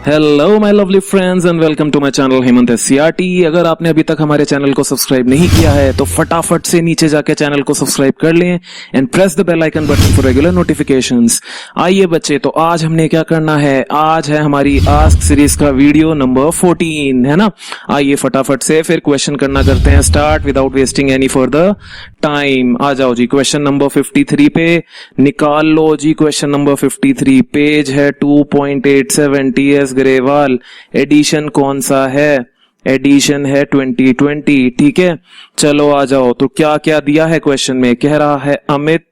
Hello my lovely friends and welcome to my channel Hemant SCERT. अगर आपने अभी तक हमारे चैनल को सब्सक्राइब नहीं किया है तो फटाफट से नीचे जाके चैनल को सब्सक्राइब कर लें and press the bell icon button for regular notifications. आइए बच्चे, तो आज हमने क्या करना है, आज है हमारी आस्क सीरीज का वीडियो नंबर 14, है ना। आइए फटाफट से फिर क्वेश्चन करना करते हैं start without wasting any further time. आ जाओ जी, क्वेश्चन नंबर 53 पे निकाल लो जी। क्वेश्चन नंबर 53 पेज है 2.87 TS ग्रेवाल। एडिशन कौन सा है? एडिशन है 2020। ठीक है, चलो आ जाओ। तो क्या क्या दिया है क्वेश्चन में? कह रहा है अमित,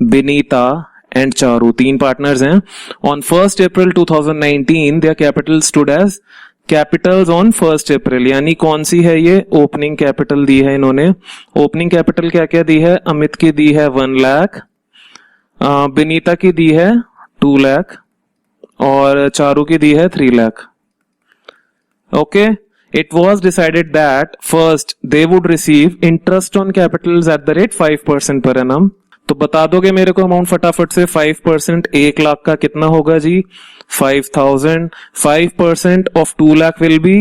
बिनीता एंड चारू, 3 पार्टनर्स हैं। On 1 April 2019 their capital stood as capitals on 1 April, यानी कौन सी है ये? ओपनिंग कैपिटल दी है इन्होंने। ओपनिंग कैपिटल क्या क्या दी है? अमित की दी है 1 लाख, बिनीता की दी है 2 लाख और चारू की दी है 3 lakh. Okay, it was decided that first they would receive interest on Capitals eight the rate 5% per annum. तो बता दोगे मेरे को अमाउंट फटाफट से? 5% 1 लाख का कितना होगा जी? 5000। 5% of 2 lakh will be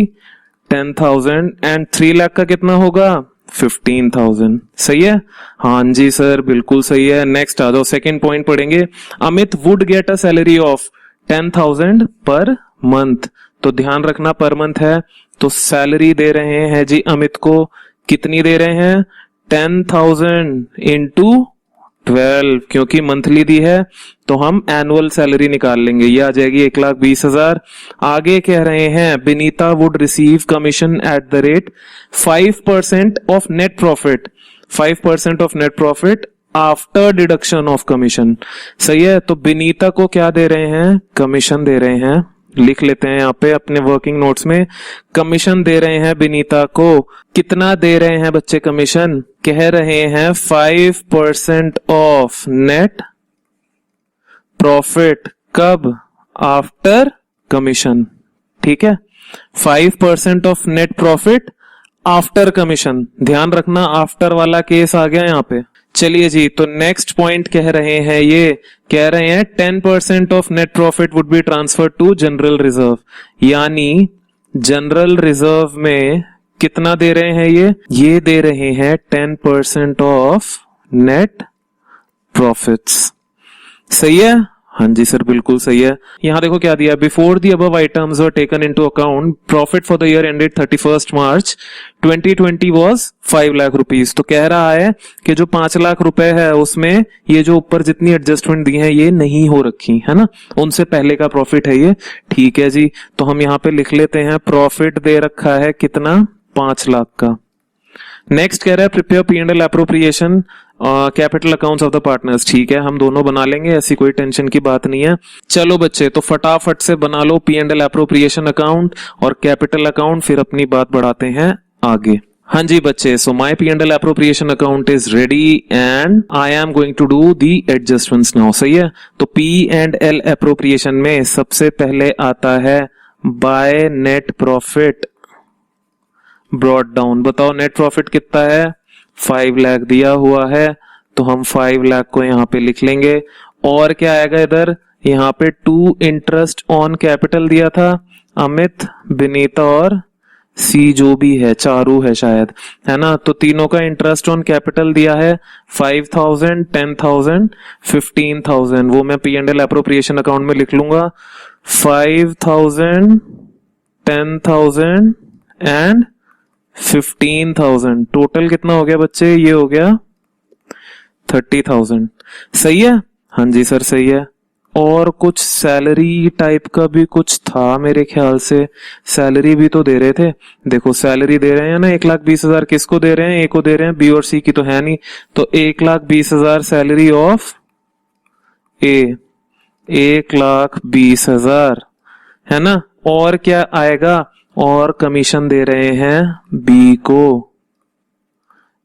10,000 and 3 lakh का कितना होगा? 15,000। सही है? हाँ जी सर, बिल्कुल सही है। नेक्स्ट आ जाओ, सेकेंड पॉइंट पढ़ेंगे। Amit would get a salary of 10,000 per month. तो ध्यान रखना पर मंथ है, तो सैलरी दे रहे हैं जी अमित को। कितनी दे रहे हैं? 10,000 इंटू 12, क्योंकि मंथली दी है तो हम एनुअल सैलरी निकाल लेंगे, ये आ जाएगी 1,20,000। आगे कह रहे हैं Binita would receive commission at the rate 5% of net profit. 5% of net profit after deduction of commission. सही है, तो बिनीता को क्या दे रहे हैं? कमीशन दे रहे हैं। लिख लेते हैं यहाँ पे अपने वर्किंग नोट्स में, कमीशन दे रहे हैं बिनीता को। कितना दे रहे हैं बच्चे कमीशन? कह रहे हैं 5% ऑफ नेट प्रॉफिट। कब? After commission. ठीक है, 5% of net profit after commission. ध्यान रखना आफ्टर वाला केस आ गया यहाँ पे। चलिए जी, तो नेक्स्ट पॉइंट कह रहे हैं, ये कह रहे हैं 10% of net profit would be transfer to general reserve, यानी जनरल रिजर्व में कितना दे रहे हैं ये दे रहे हैं 10% ऑफ नेट प्रॉफिट्स। सही है? हाँ जी सर, बिल्कुल सही है। यहां देखो क्या दिया, before the above items were taken into account profit for the year ended 31 March 2020 was 5 lakh rupees. तो कह रहा है कि जो 5 लाख रुपए है उसमें ये जो ऊपर जितनी एडजस्टमेंट दी है ये नहीं हो रखी है ना, उनसे पहले का प्रॉफिट है ये। ठीक है जी, तो हम यहाँ पे लिख लेते हैं प्रॉफिट दे रखा है कितना? 5 लाख का। नेक्स्ट कह रहा है prepare P&L appropriation capital accounts of the partners. ठीक है, हम दोनों बना लेंगे, ऐसी कोई टेंशन की बात नहीं है। चलो बच्चे, तो फटाफट से बना लो P&L एप्रोप्रिएशन अकाउंट और कैपिटल अकाउंट, फिर अपनी बात बढ़ाते हैं आगे। हाँ जी बच्चे, so my P&L appropriation account is ready and I am going to do the adjustments now. सही है, तो P&L एप्रोप्रिएशन में सबसे पहले आता है by net profit brought down. बताओ नेट प्रॉफिट कितना है? 5 लाख दिया हुआ है, तो हम 5 लाख को यहाँ पे लिख लेंगे। और क्या आएगा इधर? यहाँ पे 2 इंटरेस्ट ऑन कैपिटल दिया था अमित, बिनीता और सी जो भी है, चारू है शायद, है ना। तो तीनों का इंटरेस्ट ऑन कैपिटल दिया है 5,000, 10,000, 15,000। वो मैं P&L एप्रोप्रिएशन अकाउंट में लिख लूंगा। 5,000, 10,000 एंड 15,000। टोटल कितना हो गया बच्चे? ये हो गया 30,000। सही है? हाँ जी सर, सही है। और कुछ सैलरी टाइप का भी कुछ था मेरे ख्याल से, सैलरी भी तो दे रहे थे। देखो सैलरी दे रहे हैं ना 1,20,000। किसको दे रहे हैं? ए को दे रहे हैं, बी और सी की तो है नहीं। तो 1,20,000 सैलरी ऑफ ए, 1,20,000, है ना। और क्या आएगा? और कमीशन दे रहे हैं बी को,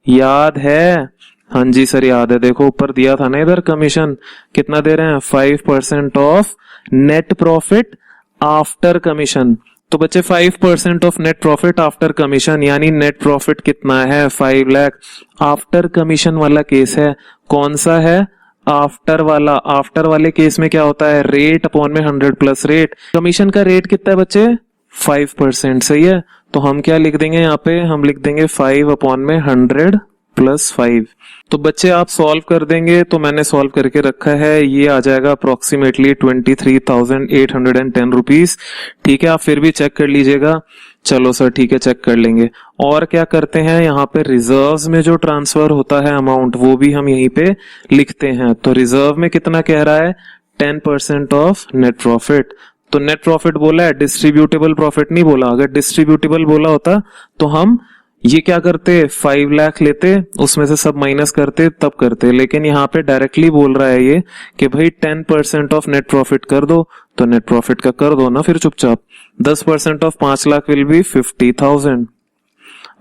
याद है? हाँ जी सर, याद है। देखो ऊपर दिया था ना इधर कमीशन, कितना दे रहे हैं? 5% of net profit after commission. तो बच्चे 5% of net profit after commission, यानी नेट प्रॉफिट कितना है? 5 लाख। आफ्टर कमीशन वाला केस है, कौन सा है? आफ्टर वाले केस में क्या होता है, रेट अपॉन में 100 प्लस रेट। कमीशन का रेट कितना है बच्चे, 5%, सही है। तो हम क्या लिख देंगे यहाँ पे, हम लिख देंगे 5 अपॉन में 100 प्लस 5। तो बच्चे आप सॉल्व कर देंगे, तो मैंने सॉल्व करके रखा है, ये आ जाएगा अप्रोक्सीमेटली 23,810 रुपीज। ठीक है, आप फिर भी चेक कर लीजिएगा। चलो सर ठीक है, चेक कर लेंगे। और क्या करते हैं, यहाँ पे रिजर्व्स में जो ट्रांसफर होता है अमाउंट, वो भी हम यहीं पे लिखते हैं। तो रिजर्व में कितना कह रहा है, 10% ऑफ नेट प्रॉफिट। तो नेट प्रॉफिट बोला है, डिस्ट्रीब्यूटेबल प्रॉफिट नहीं बोला। अगर डिस्ट्रीब्यूटेबल बोला होता तो हम ये क्या करते, 5 लाख लेते, उसमें से सब माइनस करते, तब करते। लेकिन यहाँ पे डायरेक्टली बोल रहा है ये कि भाई 10% ऑफ नेट प्रॉफिट कर दो, तो नेट प्रॉफिट का कर दो ना फिर चुपचाप। 10% ऑफ 5 लाख विल बी 50,000।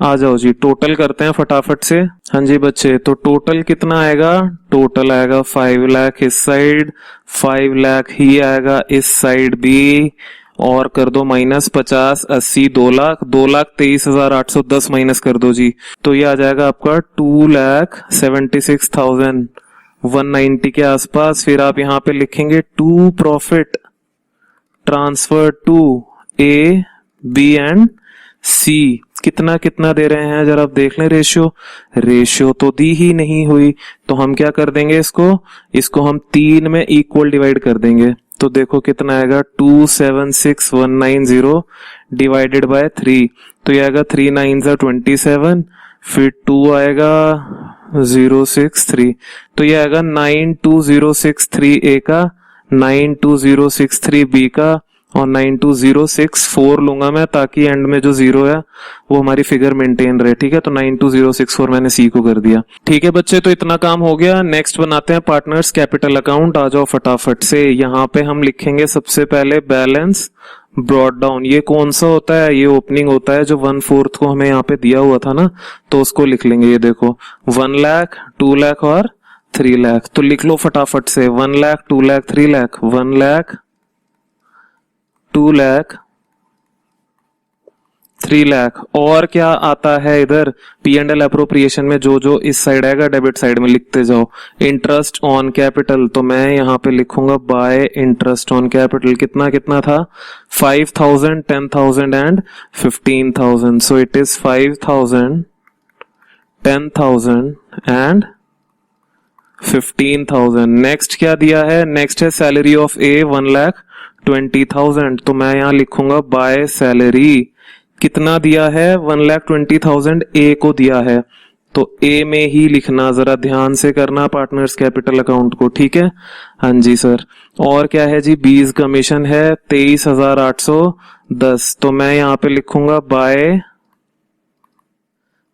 आ जाओ जी, टोटल करते हैं फटाफट से। हाँ जी बच्चे, तो टोटल कितना आएगा, टोटल आएगा 5 लाख इस साइड, 5 लाख ही आएगा इस साइड भी, और कर दो माइनस 50, 80, 2 लाख, 2,23,810 माइनस कर दो जी। तो ये आ जाएगा आपका 2,76,190 के आसपास। फिर आप यहाँ पे लिखेंगे to profit transfer to A, B and C. कितना कितना दे रहे हैं जरा आप देख लें, रेशियो तो दी ही नहीं हुई। तो हम क्या कर देंगे, इसको हम 3 में इक्वल डिवाइड कर देंगे। तो देखो कितना आएगा, 276,190 डिवाइडेड बाय 3। तो ये आएगा 3 9 27, फिर 2 आएगा 063। तो ये आएगा 92063 ए का, 92063 बी का, और 92064 लूंगा मैं, ताकि एंड में जो 0 है वो हमारी फिगर मेंटेन रहे। ठीक है, तो 92064 मैंने सी को कर दिया। ठीक है बच्चे, तो इतना काम हो गया। नेक्स्ट बनाते हैं पार्टनर्स कैपिटल अकाउंट। आ जाओ फटाफट से। यहाँ पे हम लिखेंगे सबसे पहले बैलेंस ब्रॉट डाउन। ये कौन सा होता है, ये ओपनिंग होता है जो 1/4 को हमें यहाँ पे दिया हुआ था ना, तो उसको लिख लेंगे। ये देखो 1 लाख, 2 लाख और 3 लाख। तो लिख लो फटाफट से, 1 लाख, 2 लाख, 3 लाख, 1 लाख, 2 लाख, 3 लाख। और क्या आता है इधर, P&L अप्रोप्रिएशन में जो जो इस साइड आएगा डेबिट साइड में लिखते जाओ। इंटरेस्ट ऑन कैपिटल, तो मैं यहाँ पे लिखूंगा बाय इंटरेस्ट ऑन कैपिटल। कितना कितना था, 5,000, 10,000 and 15,000। So it is 5,000, 10,000 and 15,000। Next क्या दिया है, नेक्स्ट है सैलरी ऑफ ए 1,20,000। तो मैं यहां लिखूंगा बाय सैलरी। कितना दिया है, 1,20,000 ए को दिया है, तो ए में ही लिखना। जरा ध्यान से करना पार्टनर्स कैपिटल अकाउंट को, ठीक है। हाँ जी सर। और क्या है जी, बीज कमीशन है 23,810। तो मैं यहाँ पे लिखूंगा बाय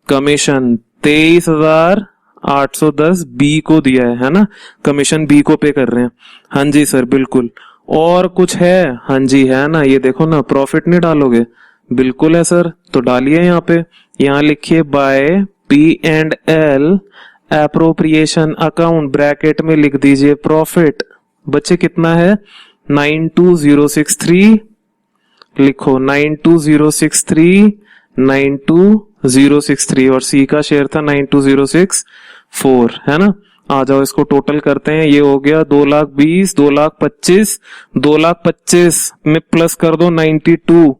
कमीशन 23,810 बी को दिया है ना, कमीशन बी को पे कर रहे हैं। हाँ जी सर बिल्कुल। और कुछ है, हाँ जी है ना, ये देखो ना, प्रॉफिट नहीं डालोगे, बिल्कुल है सर। तो डालिए यहाँ पे, यहाँ लिखिए bye P&L appropriation account, bracket में लिख दीजिए प्रॉफिट। बच्चे कितना है, 92063 लिखो, 92063, 92063, और सी का शेयर था 92064, है ना। आ जाओ इसको टोटल करते हैं। ये हो गया 2,20,000, 2,25,000, 2,25,000 में प्लस कर दो 92,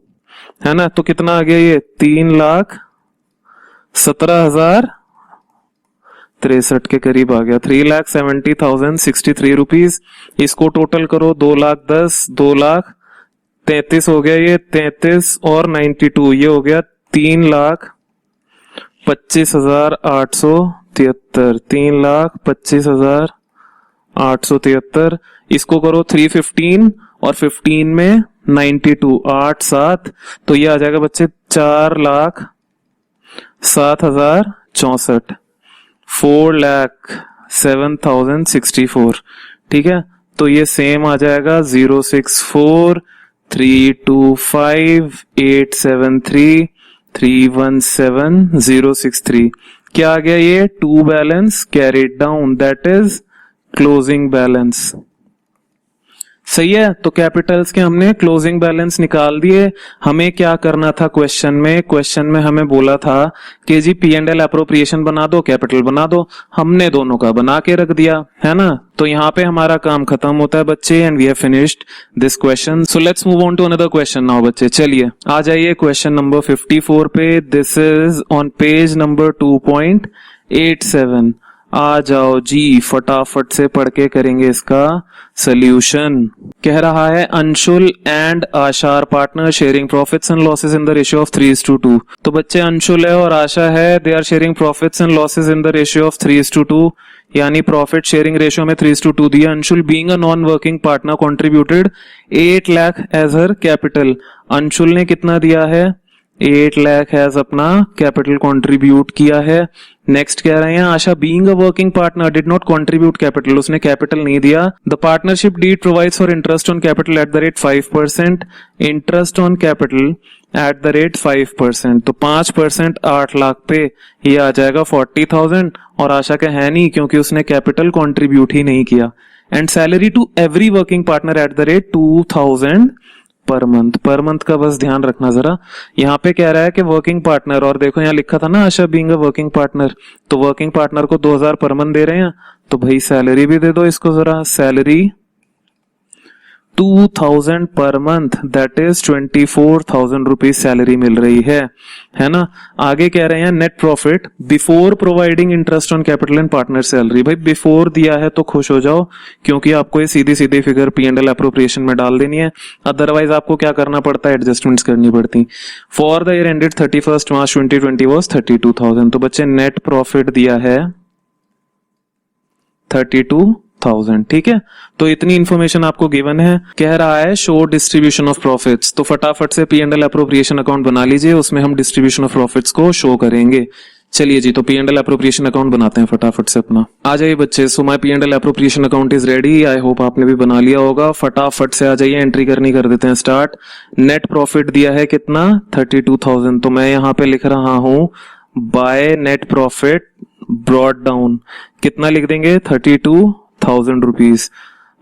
है ना। तो कितना आ गया ये, 3,17,063 के करीब आ गया, 3,70,063 रुपीज। इसको टोटल करो, 2,10,000, 2,33,000 हो गया, ये 33 और 92, ये हो गया 3,25,873, 3,25,873। इसको करो 315 और 15 में 92, 8 7, तो ये आ जाएगा बच्चे 4,07,064, 4,07,064। ठीक है, तो ये सेम आ जाएगा 064,325,873,317,063। क्या आ गया ये, to balance carried down, that is closing balance. सही है। तो कैपिटल्स के हमने क्लोजिंग बैलेंस निकाल दिए। हमें क्या करना था क्वेश्चन में हमें बोला था कि जी P&L एप्रोप्रिएशन बना दो, कैपिटल बना दो। हमने दोनों का बना के रख दिया, है ना। तो यहाँ पे हमारा काम खत्म होता है बच्चे, and we have finished this question. So let's move on to another question now बच्चे। चलिए आ जाइए क्वेश्चन नंबर 54 पे। This is on page number 2.87। आ जाओ जी, फटाफट से पढ़ के करेंगे इसका सोल्यूशन। कह रहा है Anshul and Asha are partner sharing profits and losses in the ratio of 3:2। तो बच्चे अंशुल है और आशा है, they are sharing profits and losses in the ratio of 3:2, यानी प्रॉफिट शेयरिंग रेशियो में 3:2 दिया। Anshul being a non working partner contributed 8 lakh as her capital. Anshul ने कितना दिया है? 8 लाख एज अपना कैपिटल कंट्रीब्यूट किया है। नेक्स्ट कह रहे हैं Asha being a working partner did not contribute capital, उसने कैपिटल नहीं दिया। The partnership deed provides for interest on capital at the rate 5%, interest on capital at the rate 5%। तो 5% 8 लाख पे ये आ जाएगा 40,000, और आशा का है नहीं क्योंकि उसने कैपिटल कंट्रीब्यूट ही नहीं किया। And salary to every working partner at the rate 2,000 per month का बस ध्यान रखना जरा। यहाँ पे कह रहा है कि वर्किंग पार्टनर, और देखो यहाँ लिखा था ना आशा बीइंग अ वर्किंग पार्टनर, तो वर्किंग पार्टनर को 2,000 पर मंथ दे रहे हैं, तो भाई सैलरी भी दे दो इसको जरा। Salary 2,000 per month, that is 24,000 rupees salary मिल रही है ना। आगे कह रहे हैं net profit before providing interest on capital and partner salary. भाई बिफोर दिया है तो खुश हो जाओ, क्योंकि आपको ये सीधी सीधी फिगर P&L एप्रोप्रिएशन में डाल देनी है। अदरवाइज आपको क्या करना पड़ता है? एडजस्टमेंट्स करनी पड़ती। For the year ended 31 March 2020 was 32,000। तो बच्चे नेट प्रॉफिट दिया है 32,000, ठीक है। तो इतनी इंफॉर्मेशन आपको गिवन है। कह रहा है शो डिस्ट्रीब्यूशन ऑफ प्रॉफिट्स, तो फटाफट से P&L एप्रोप्रिएशन अकाउंट बना लीजिए, उसमें हम डिस्ट्रीब्यूशन ऑफ प्रॉफिट्स को शो करेंगे। चलिए जी, तो P&L एप्रोप्रिएशन अकाउंट बनाते हैं फटाफट से अपना। आ जाइए बच्चे। So my P&L appropriation account is ready. I hope आपने भी बना लिया होगा। फटाफट से आ जाइए, एंट्री करनी कर देते हैं स्टार्ट। नेट प्रॉफिट दिया है कितना? 32,000। तो मैं यहाँ पे लिख रहा हूं by net profit brought down. कितना लिख देंगे? 32,000 रुपीज।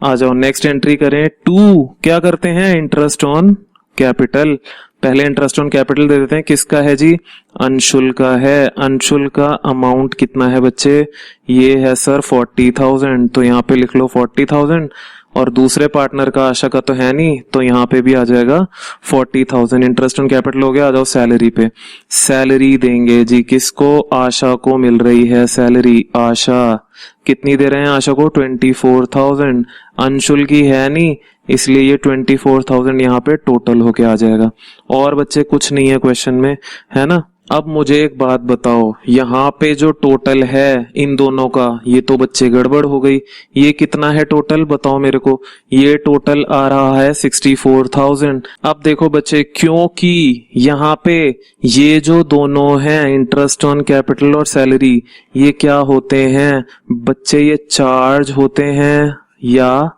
आ जाओ नेक्स्ट एंट्री करें। क्या करते हैं? Interest on capital. पहले इंटरेस्ट ऑन कैपिटल दे देते हैं। किसका है जी? अंशुल का है। अंशुल का अमाउंट कितना है बच्चे? ये है सर 40,000। तो यहाँ पे लिख लो 40,000, और दूसरे पार्टनर का आशा का तो है नहीं, तो यहाँ पे भी आ जाएगा 40,000। इंटरेस्ट ऑन कैपिटल हो गया। आ जाओ सैलरी पे। सैलरी देंगे जी किसको? आशा को मिल रही है सैलरी। आशा कितनी दे रहे हैं? आशा को 24,000। अंशुल की है नहीं, इसलिए ये 24,000 यहाँ पे टोटल होके आ जाएगा। और बच्चे कुछ नहीं है क्वेश्चन में, है ना। अब मुझे एक बात बताओ, यहाँ पे जो टोटल है इन दोनों का, ये तो बच्चे गड़बड़ हो गई। ये कितना है टोटल? बताओ मेरे को। ये टोटल आ रहा है 64,000। अब देखो बच्चे, क्योंकि यहाँ पे ये जो दोनों हैं इंटरेस्ट ऑन कैपिटल और सैलरी, ये क्या होते हैं बच्चे? ये चार्ज होते हैं या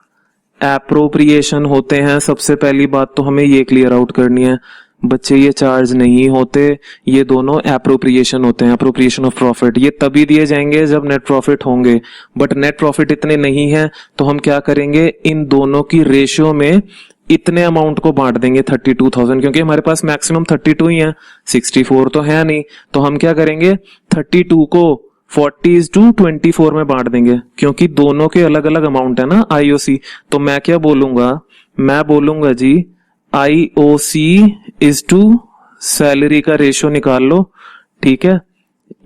एप्रोप्रिएशन होते हैं? सबसे पहली बात तो हमें ये क्लियर आउट करनी है बच्चे। ये चार्ज नहीं होते, ये दोनों एप्रोप्रिएशन होते हैं, एप्रोप्रिएशन ऑफ प्रॉफिट। ये तभी दिए जाएंगे जब नेट प्रॉफिट होंगे, बट नेट प्रॉफिट इतने नहीं है, तो हम क्या करेंगे? इन दोनों की रेशियो में इतने अमाउंट को बांट देंगे 32,000, क्योंकि हमारे पास मैक्सिमम 32 ही है, 64 तो है नहीं। तो हम क्या करेंगे? 32 को 40:24 में बांट देंगे, क्योंकि दोनों के अलग अलग अमाउंट है ना IOC। तो मैं क्या बोलूंगा? मैं बोलूंगा जी IOC इज टू सैलरी का रेशियो निकाल लो, ठीक है।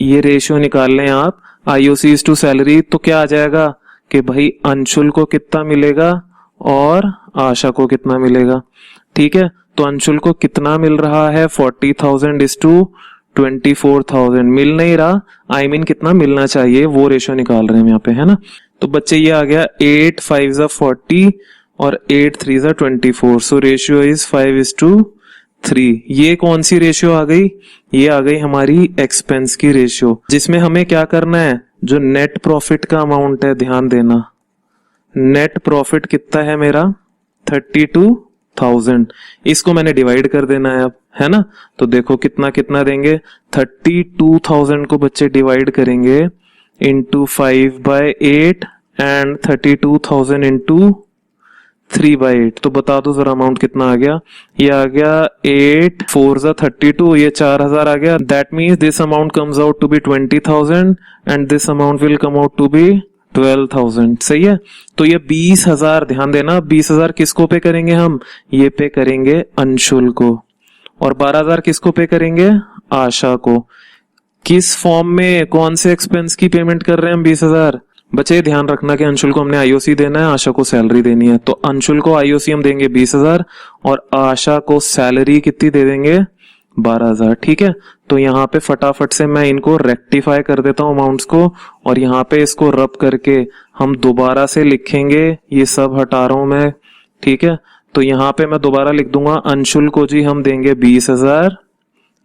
ये रेशियो निकाल लें आप, IOC इज टू सैलरी। तो क्या आ जाएगा कि भाई अंशुल को कितना मिलेगा और आशा को कितना मिलेगा, ठीक है। तो अंशुल को कितना मिल रहा है? 40,000 इज टू 24,000। मिल नहीं रहा, I mean कितना मिलना चाहिए, वो रेशियो निकाल रहे हैं यहाँ पे, है ना। तो बच्चे ये आ गया 8 5 40 और 8 3 24। So ratio is 5:3। ये कौन सी रेशियो आ गई? ये आ गई हमारी एक्सपेंस की रेशियो, जिसमें हमें क्या करना है? जो नेट प्रॉफिट का अमाउंट है, ध्यान देना, नेट प्रॉफिट कितना है मेरा? 32,000। इसको मैंने डिवाइड कर देना है अब, है ना। तो देखो कितना कितना देंगे? 32,000 को बच्चे डिवाइड करेंगे इंटू 5/8 एंड 32,000 इंटू 3/8। तो बता दो जरा अमाउंट कितना आ गया। ये आ गया 8 4 32, ये 4000 आ गया। That means this amount comes out to be 20,000 and this amount will come out to be 12,000। सही है। तो ये 20,000, ध्यान देना, 20,000 किसको पे करेंगे हम, ये पे करेंगे अंशुल को, और 12,000 किसको पे करेंगे, आशा को। किस फॉर्म में, कौन से एक्सपेंस की पेमेंट कर रहे हैं हम 20,000। बच्चे ध्यान रखना कि अंशुल को हमने आईओसी देना है, आशा को सैलरी देनी है। तो अंशुल को आईओसी हम देंगे 20,000 और आशा को सैलरी कितनी दे देंगे, 12,000। ठीक है। तो यहाँ पे फटाफट से मैं इनको रेक्टिफाई कर देता हूँ अमाउंट्स को, और यहाँ पे इसको रब करके हम दोबारा से लिखेंगे। ये सब हटा रहा हूं मैं। ठीक है। तो यहाँ पे मैं दोबारा लिख दूंगा, अंशुल को जी हम देंगे 20,000,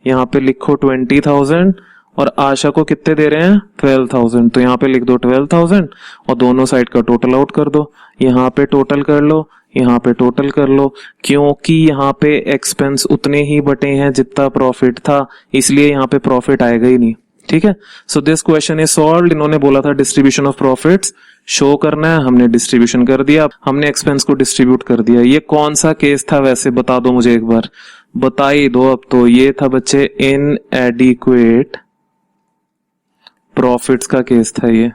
यहाँ पे लिखो 20,000, और आशा को कितने दे रहे हैं, 12,000। तो यहाँ पे लिख दो 12,000 और दोनों साइड का टोटल आउट कर दो। यहाँ पे टोटल कर लो, यहाँ पे टोटल कर लो, क्योंकि यहाँ पे एक्सपेंस उतने ही बटे हैं जितना प्रॉफिट था, इसलिए यहाँ पे प्रॉफिट आएगा ही नहीं। ठीक है। So this question is solved. इन्होंने बोला था डिस्ट्रीब्यूशन ऑफ प्रॉफिट्स शो करना है, हमने डिस्ट्रीब्यूशन कर दिया, हमने एक्सपेंस को डिस्ट्रीब्यूट कर दिया। ये कौन सा केस था वैसे, बता दो मुझे एक बार, बता ही दो अब तो। ये था बच्चे इनएडिक्वेट प्रॉफिट्स का केस था ये।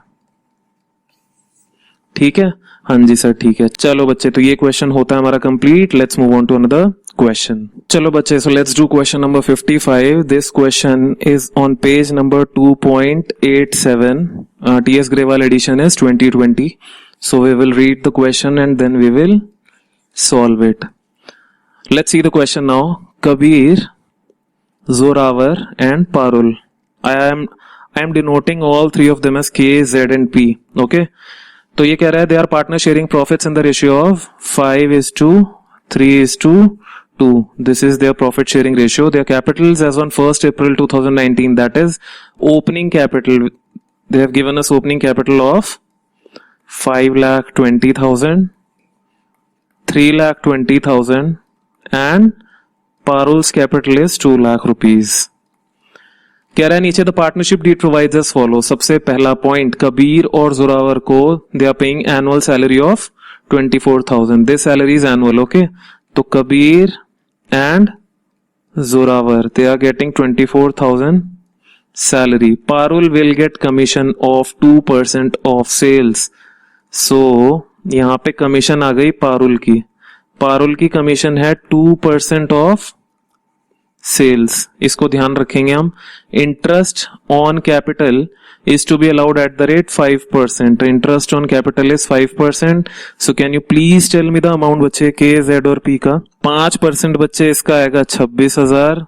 ठीक है। हाँ जी सर, ठीक है। चलो बच्चे, तो ये क्वेश्चन होता है हमारा complete. Let's move on to another question. चलो बच्चे, so let's do question number 55। This question is on page number 2.87। TS Grewal edition is 2020. So we will read the question and then we will solve it. Let's see the question now. Kabir, Zorawar and Parul. I am denoting all three of them as K, Z and P. Okay. तो ये कह रहा है they are partner sharing profits in the ratio of 5:3:2. This is their profit sharing ratio. Their capitals as on 1st April 2019, that is opening capital. They have given us opening capital of 5,20,000, 3,20,000 and Parul's capital is 2 lakh rupees. कह रहा है नीचे the partnership deed provides as follow. सबसे पहला point, Kabir और जोरावर को they are paying annual salary of 24,000। This salary is annual. Okay. तो Kabir and Zoravar they are getting 24,000 salary. Parul will get commission of 2% of sales. So यहां पे कमीशन आ गई पारुल की। पारुल की कमीशन है 2% ऑफ सेल्स। इसको ध्यान रखेंगे हम। Interest on capital is to be allowed at the rate 5%. Interest on capital is 5%. So can you please tell me the amount बच्चे K, Z और P का। 5% बच्चे इसका आएगा 26,000।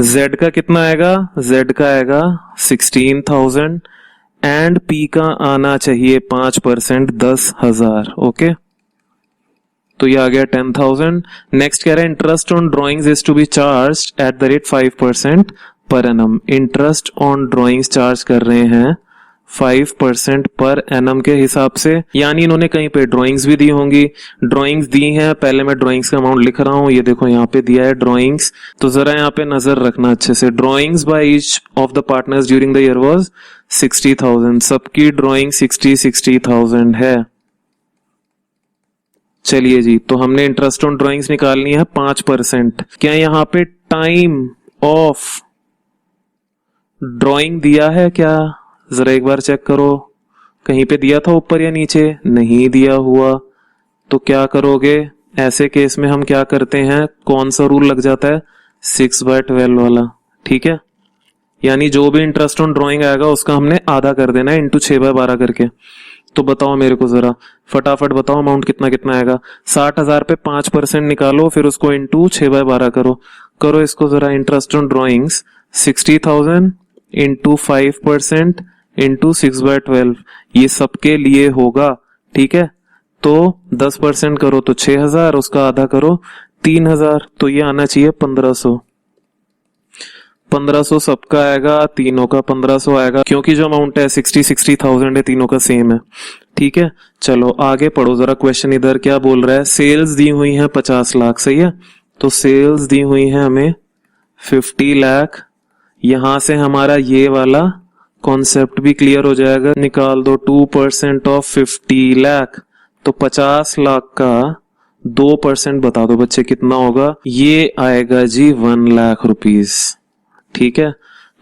Z का कितना आएगा, Z का आएगा 16,000 एंड P का आना चाहिए 5% 10,000। ओके। तो ये आ गया 10,000। नेक्स्ट कह रहा है interest on drawings is to be charged at the rate 5% per annum. Interest on drawings charge कर रहे हैं 5% पर एनम के हिसाब से, यानी इन्होंने कहीं पे ड्राइंग्स भी दी होंगी। ड्राइंग्स दी हैं, पहले मैं ड्राइंग्स का अमाउंट लिख रहा हूं। ये देखो यहाँ पे दिया है ड्राइंग्स, तो जरा यहाँ पे नजर रखना अच्छे से। Drawings by each of the partners during the year was 60,000। सबकी ड्राइंग 60,000 है। चलिए जी, तो हमने इंटरेस्ट ऑन ड्राइंग्स निकालनी है 5%। क्या यहाँ पे टाइम ऑफ ड्राइंग दिया है क्या, जरा एक बार चेक करो। कहीं पे दिया था ऊपर या नीचे, नहीं दिया हुआ। तो क्या करोगे ऐसे केस में, हम क्या करते हैं, कौन सा रूल लग जाता है, 6/12 वाला। ठीक है। यानी जो भी इंटरेस्ट ऑन ड्राइंग आएगा उसका हमने आधा कर देना है इंटू 6/12 करके। तो बताओ मेरे को जरा फटाफट बताओ अमाउंट कितना कितना आएगा। 60,000 पे 5% निकालो, फिर उसको इंटू 6/12 करो इसको जरा। Interest on drawings 60,000 into 5% into 6/12, ये सबके लिए होगा। ठीक है। तो 10% करो तो 6,000, उसका आधा करो 3,000, तो ये आना चाहिए 1,500। 1,500 सबका आएगा, तीनों का 1,500 आएगा, क्योंकि जो अमाउंट है 60,000 है, तीनों का सेम है। ठीक है। चलो आगे पढ़ो जरा। क्वेश्चन इधर क्या बोल रहा है, सेल्स दी हुई है 50 लाख। सही है। तो सेल्स दी हुई है हमें 50 लाख। यहां से हमारा ये वाला कॉन्सेप्ट भी क्लियर हो जाएगा। निकाल दो 2% ऑफ 50 लाख, तो 50 लाख का 2% बता दो बच्चे कितना होगा। ये आएगा जी 1 लाख रुपीस। ठीक है,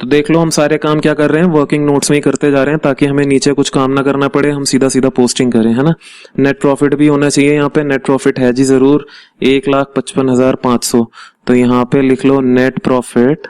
तो देख लो हम सारे काम क्या कर रहे हैं, वर्किंग नोट्स में ही करते जा रहे हैं ताकि हमें नीचे कुछ काम ना करना पड़े, हम सीधा सीधा पोस्टिंग करें, है ना। नेट प्रॉफिट भी होना चाहिए यहाँ पे, नेट प्रॉफिट है जी जरूर 1,55,500। तो यहाँ पे लिख लो नेट प्रॉफिट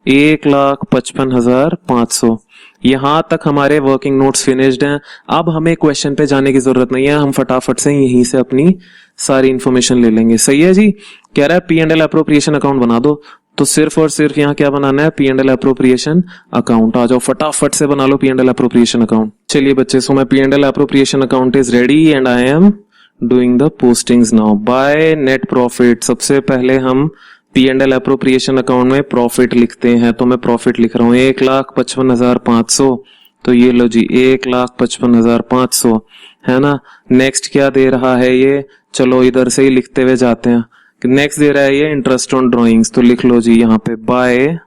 1,55,500। यहां तक हमारे वर्किंग नोट्स फिनिश्ड हैं। अब हमें क्वेश्चन पे जाने की जरूरत नहीं है, हम फटाफट से यहीं से अपनी सारी इंफॉर्मेशन ले लेंगे। सही है जी। कह रहा है P&L अप्रोप्रिएशन अकाउंट बना दो, तो सिर्फ और सिर्फ यहाँ क्या बनाना है, P&L अप्रोप्रिएशन अकाउंट। आ जाओ फटाफट से बना लो P&L अप्रोप्रिएशन अकाउंट। चलिए बच्चे, so my P&L appropriation account is ready and I am doing the postings now by net profit. सबसे पहले हम P&L अप्रोप्रिएशन अकाउंट में प्रॉफिट लिखते हैं, तो मैं प्रॉफिट लिख रहा हूं 1,55,500। तो ये लो जी 1,55,500, है ना। नेक्स्ट क्या दे रहा है ये, चलो इधर से ही लिखते हुए जाते हैं। नेक्स्ट दे रहा है ये इंटरेस्ट ऑन ड्रॉइंग्स, तो लिख लो जी यहाँ पे बाय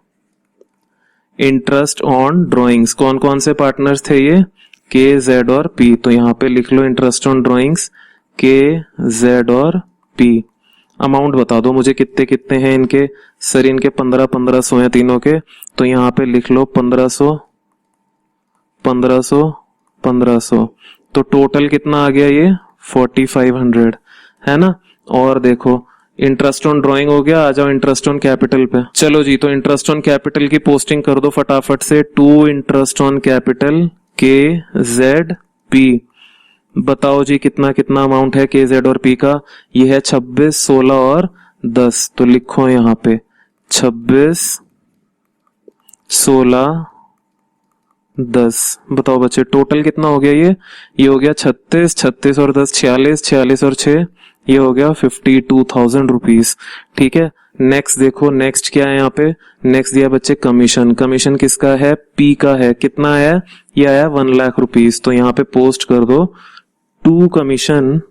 इंटरेस्ट ऑन ड्रॉइंग्स। कौन कौन से पार्टनर्स थे ये, के, जेड और पी। तो यहाँ पे लिख लो इंटरेस्ट ऑन ड्रॉइंग्स के, जेड और पी। अमाउंट बता दो मुझे कितने कितने हैं इनके। सर इनके 1500 हैं तीनों के, तो यहाँ पे लिख लो 1500 1500 1500। तो टोटल कितना आ गया ये 4500, है ना। और देखो इंटरेस्ट ऑन ड्राइंग हो गया, आ जाओ इंटरेस्ट ऑन कैपिटल पे। चलो जी, तो इंटरेस्ट ऑन कैपिटल की पोस्टिंग कर दो फटाफट से। 2 इंटरेस्ट ऑन कैपिटल के, जेड, पी। बताओ जी कितना कितना अमाउंट है के, जेड और पी का। ये है 26, 16 और 10। तो लिखो यहाँ पे 26, 16, 10। बताओ बच्चे टोटल कितना हो गया ये हो गया 36, 36 और 10 46, 46 और 6 ये हो गया 52,000 रुपीज। ठीक है, नेक्स्ट देखो, नेक्स्ट क्या है यहाँ पे। नेक्स्ट दिया बच्चे कमीशन। कमीशन किसका है, पी का है। कितना है, ये आया 1 लाख रुपीज। तो यहाँ पे पोस्ट कर दो 2 कमीशन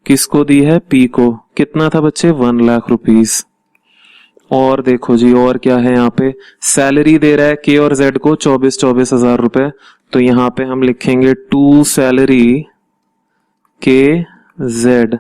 किसको दी है, पी को। कितना था बच्चे 1 लाख रुपीज। और देखो जी और क्या है यहाँ पे, सैलरी दे रहा है के और जेड को 24 हजार रुपए। तो यहाँ पे हम लिखेंगे 2 सैलरी के, जेड।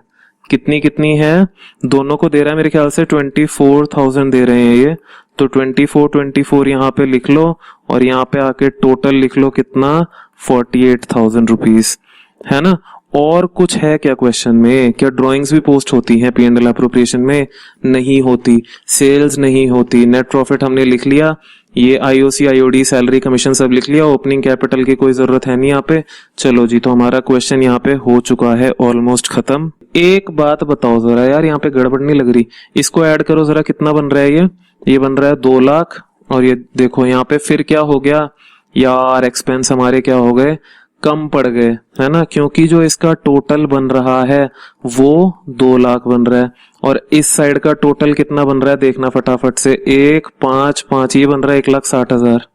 कितनी कितनी है, दोनों को दे रहा है मेरे ख्याल से 24,000 दे रहे हैं ये। तो 24 यहाँ पे लिख लो और यहाँ पे आके टोटल लिख लो कितना 48,000 रुपीज, है ना। और कुछ है क्या क्वेश्चन में, क्या ड्राइंग्स भी पोस्ट होती हैं P&L अप्रोप्रिएशन में? नहीं होती। सेल्स नहीं होती। नेट प्रॉफिट हमने लिख लिया, ये आईओसी, आईओडी, सैलरी, कमीशन सब लिख लिया। ओपनिंग कैपिटल की कोई जरूरत है नहीं यहाँ पे। चलो जी, तो हमारा क्वेश्चन यहाँ पे हो चुका है ऑलमोस्ट खत्म। एक बात बताओ जरा यार, यहाँ पे गड़बड़ नहीं लग रही? इसको ऐड करो जरा, कितना बन रहा है ये बन रहा है 2 लाख। और ये देखो यहाँ पे फिर क्या हो गया यार, एक्सपेंस हमारे क्या हो गए, कम पड़ गए, है ना। क्योंकि जो इसका टोटल बन रहा है वो 2 लाख बन रहा है और इस साइड का टोटल कितना बन रहा है देखना फटाफट से, 1,5,5 ये बन रहा है 1,60,000।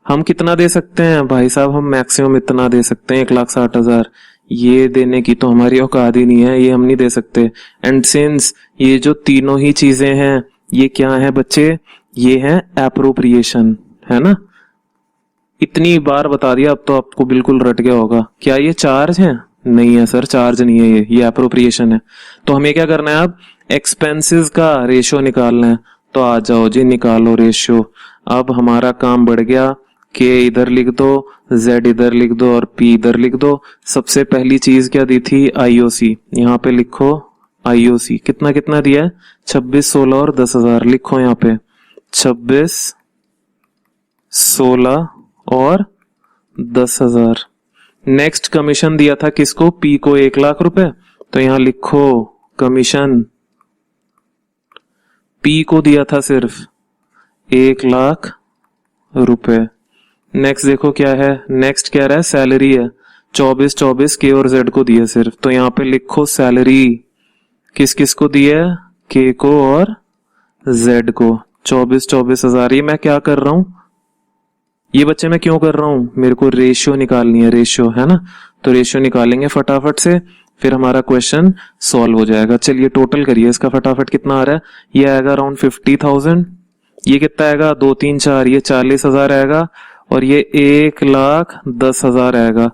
हम कितना दे सकते हैं भाई साहब, हम मैक्सिमम इतना दे सकते हैं 1,60,000। ये देने की तो हमारी औकात ही नहीं है, ये हम नहीं दे सकते। एंड सिंस ये जो तीनों ही चीजें हैं ये क्या है बच्चे, ये है एप्रोप्रिएशन, है ना। इतनी बार बता दिया, अब तो आपको बिल्कुल रट गया होगा। क्या ये चार्ज है? नहीं है सर, चार्ज नहीं है, ये एप्रोप्रिएशन है। तो हमें क्या करना है, अब एक्सपेंसेस का रेशियो निकालना है। तो आ जाओ जी, निकालो रेशियो। अब हमारा काम बढ़ गया, के इधर लिख दो, जेड इधर लिख दो और पी इधर लिख दो। सबसे पहली चीज क्या दी थी, आईओसी। यहाँ पे लिखो आईओसी, कितना कितना दिया है, 26, 16 और 10,000। लिखो यहाँ पे 26, 16 और 10,000। नेक्स्ट कमीशन दिया था किसको, पी को 1 लाख रुपए। तो यहां लिखो कमीशन पी को दिया था सिर्फ 1 लाख रुपए। नेक्स्ट देखो क्या है, नेक्स्ट क्या रहा है, सैलरी है 24 के और जेड को दिया सिर्फ। तो यहां पे लिखो सैलरी किस किस को दिया है, के को और जेड को 24 हजार। ये मैं क्या कर रहा हूं, ये बच्चे मैं क्यों कर रहा हूं, मेरे को रेशियो निकालनी है, रेशियो, है ना। तो रेशियो निकालेंगे फटाफट से, फिर हमारा क्वेश्चन सॉल्व हो जाएगा। चलिए टोटल करिए इसका फटाफट, कितना आ रहा है, ये आएगा अराउंड 50,000। ये कितना आएगा, 2 3 4, ये 40,000 आएगा। और ये 1,10,000 आएगा।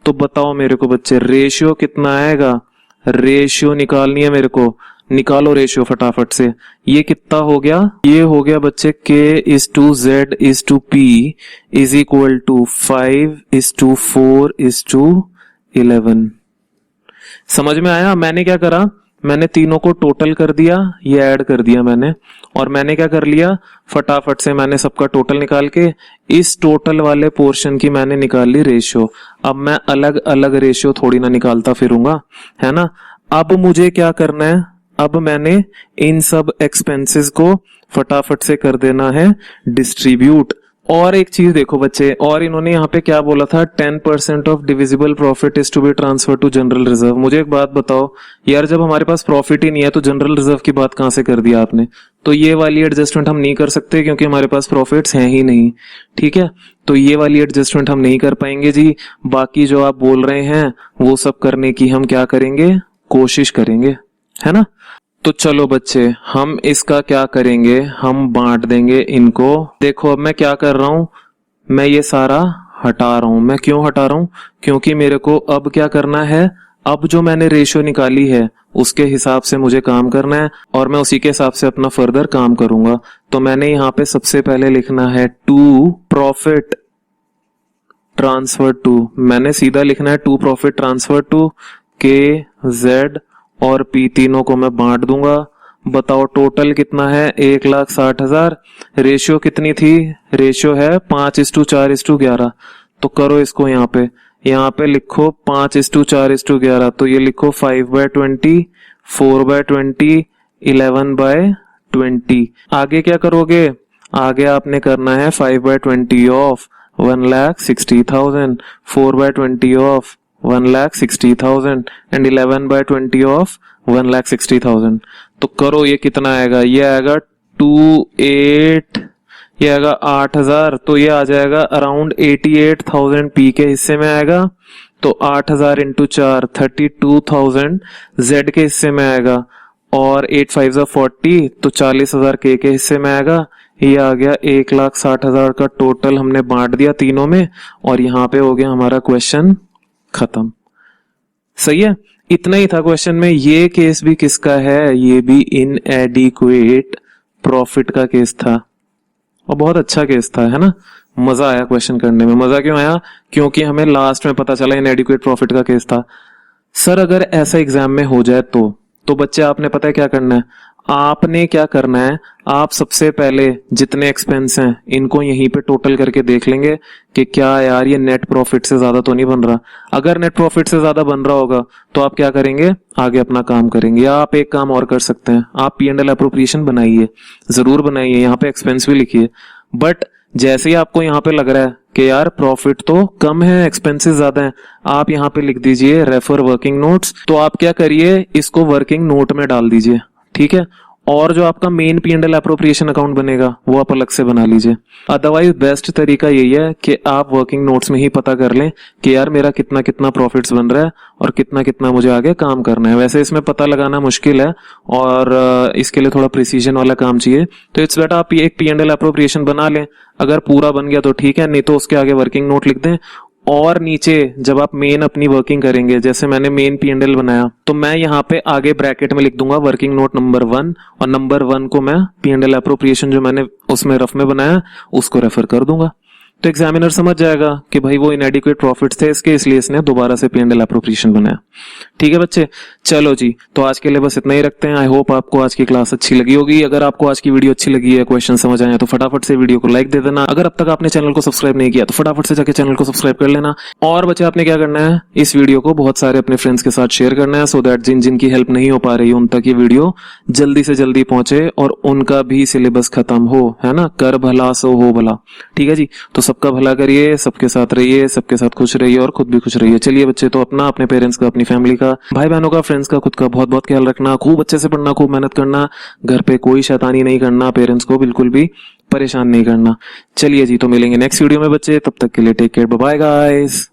तो बताओ मेरे को बच्चे रेशियो कितना आएगा, रेशियो निकालनी है मेरे को, निकालो रेशियो फटाफट से। ये कितना हो गया, ये हो गया बच्चे K/Z/P इज इक्वल टू 5/4/11। समझ में आया? मैंने क्या करा, मैंने तीनों को टोटल कर दिया, ये ऐड कर दिया मैंने, और मैंने क्या कर लिया, फटाफट से मैंने सबका टोटल निकाल के इस टोटल वाले पोर्शन की मैंने निकाल ली रेशियो। अब मैं अलग अलग रेशियो थोड़ी ना निकालता फिरूंगा, है ना। अब मुझे क्या करना है, अब मैंने इन सब एक्सपेंसेस को फटाफट से कर देना है डिस्ट्रीब्यूट। और एक चीज देखो बच्चे, और इन्होंने यहाँ पे क्या बोला था, 10% of divisible profit is to be transfer to general reserve. मुझे एक बात बताओ यार, जब हमारे पास प्रॉफिट ही नहीं है तो जनरल रिजर्व की बात कहां से कर दिया आपने। तो ये वाली एडजस्टमेंट हम नहीं कर सकते क्योंकि हमारे पास प्रॉफिट्स हैं ही नहीं, ठीक है। तो ये वाली एडजस्टमेंट हम नहीं कर पाएंगे जी। बाकी जो आप बोल रहे हैं वो सब करने की हम क्या करेंगे, कोशिश करेंगे, है ना। तो चलो बच्चे, हम इसका क्या करेंगे, हम बांट देंगे इनको। देखो अब मैं क्या कर रहा हूं, मैं ये सारा हटा रहा हूं। मैं क्यों हटा रहा हूं, क्योंकि मेरे को अब क्या करना है, अब जो मैंने रेशियो निकाली है उसके हिसाब से मुझे काम करना है और मैं उसी के हिसाब से अपना फर्दर काम करूंगा। तो मैंने यहाँ पे सबसे पहले लिखना है टू प्रॉफिट ट्रांसफर टू, मैंने सीधा लिखना है to profit transfer to K/Z और P, तीनों को मैं बांट दूंगा। बताओ टोटल कितना है, 1,60,000। रेशियो कितनी थी, रेशियो है 5:4:11। तो करो इसको यहाँ पे लिखो 5:4:11। तो ये लिखो 5/20, 4/20, 11/20। आगे क्या करोगे, आगे आपने करना है 5/20 ऑफ 1,60,000, 4/20 ऑफ 1,60,000 एंड 11/20 ऑफ 1,60,000। तो करो ये कितना आएगा, ये आएगा 28, ये आएगा 8,000। तो ये आ जाएगा अराउंड 88,000 P के हिस्से में आएगा। तो 8,000 इंटू 4 32,000 Z के हिस्से में आएगा और 8 5 40, तो 40,000 K के हिस्से में आएगा। ये आ गया 1,60,000 का टोटल हमने बांट दिया तीनों में और यहाँ पे हो गया हमारा क्वेश्चन खत्म। सही है, इतना ही था क्वेश्चन में। ये केस भी किसका है, ये भी इनएडिक्वेट प्रॉफिट का केस था और बहुत अच्छा केस था, है ना। मजा आया क्वेश्चन करने में। मजा क्यों आया, क्योंकि हमें लास्ट में पता चला इनएडिक्वेट प्रॉफिट का केस था। सर अगर ऐसा एग्जाम में हो जाए तो बच्चे आपने पता है क्या करना है, आपने क्या करना है, आप सबसे पहले जितने एक्सपेंस हैं इनको यहीं पे टोटल करके देख लेंगे कि क्या यार ये नेट प्रॉफिट से ज्यादा तो नहीं बन रहा। अगर नेट प्रॉफिट से ज्यादा बन रहा होगा तो आप क्या करेंगे, आगे अपना काम करेंगे। या आप एक काम और कर सकते हैं, आप P&L एप्रोप्रिएशन बनाइए, जरूर बनाइए, यहाँ पे एक्सपेंस भी लिखिए। बट जैसे ही आपको यहाँ पे लग रहा है कि यार प्रॉफिट तो कम है, एक्सपेंसेस ज्यादा हैं, आप यहाँ पे लिख दीजिए रेफर वर्किंग नोट्स। तो आप क्या करिए, इसको वर्किंग नोट में डाल दीजिए, ठीक है। और जो आपका मेन P&L एप्रोप्रिएशन अकाउंट बनेगा वो आप अलग से बना लीजिए। अदरवाइज बेस्ट तरीका यही है कि आप वर्किंग नोट्स में ही पता कर लें कि यार मेरा कितना कितना प्रॉफिट्स बन रहा है और कितना कितना मुझे आगे काम करना है। वैसे इसमें पता लगाना मुश्किल है और इसके लिए थोड़ा प्रिसीजन वाला काम चाहिए। तो इट्स बेटर आप एक P&L एप्रोप्रिएशन बना लें, अगर पूरा बन गया तो ठीक है, नहीं तो उसके आगे वर्किंग नोट लिख दें। और नीचे जब आप मेन अपनी वर्किंग करेंगे, जैसे मैंने मेन P&L बनाया तो मैं यहाँ पे आगे ब्रैकेट में लिख दूंगा वर्किंग नोट नंबर 1 और नंबर 1 को मैं P&L एप्रोप्रिएशन जो मैंने उसमें रफ में बनाया उसको रेफर कर दूंगा। तो एग्जामिनर समझ जाएगा कि भाई वो इनएडिक्वेट प्रॉफिट्स थे इसके, इसलिए इसने दोबारा से P&L एप्रोप्रिएशन बनाया। ठीक है बच्चे, चलो जी, तो आज के लिए बस इतना ही रखते हैं। आई होप आपको आज की क्लास अच्छी लगी होगी। अगर आपको आज की वीडियो अच्छी लगी है, क्वेश्चन समझ आए तो फटाफट से वीडियो को लाइक दे देना। अगर अब तक आपने चैनल को सब्सक्राइब नहीं किया तो फटाफट से जाके चैनल को सब्सक्राइब कर लेना। और बच्चे आपने क्या करना है, इस वीडियो को बहुत सारे अपने फ्रेंड्स के साथ शेयर करना है, सो दैट जिन जिन की हेल्प नहीं हो पा रही उन तक ये वीडियो जल्दी से जल्दी पहुंचे और उनका भी सिलेबस खत्म हो, है ना। कर भला सो हो भला। ठीक है जी, तो सबका भला करिए, सबके साथ रहिए, सबके साथ खुश रहिए और खुद भी खुश रहिए। चलिए बच्चे, तो अपना, अपने पेरेंट्स का, अपनी फैमिली का, भाई बहनों का, फ्रेंड्स का, खुद का बहुत बहुत ख्याल रखना। खूब अच्छे से पढ़ना, खूब मेहनत करना, घर पे कोई शैतानी नहीं करना, पेरेंट्स को बिल्कुल भी परेशान नहीं करना। चलिए जी, तो मिलेंगे नेक्स्ट वीडियो में बच्चे, तब तक के लिए take care, bye bye guys.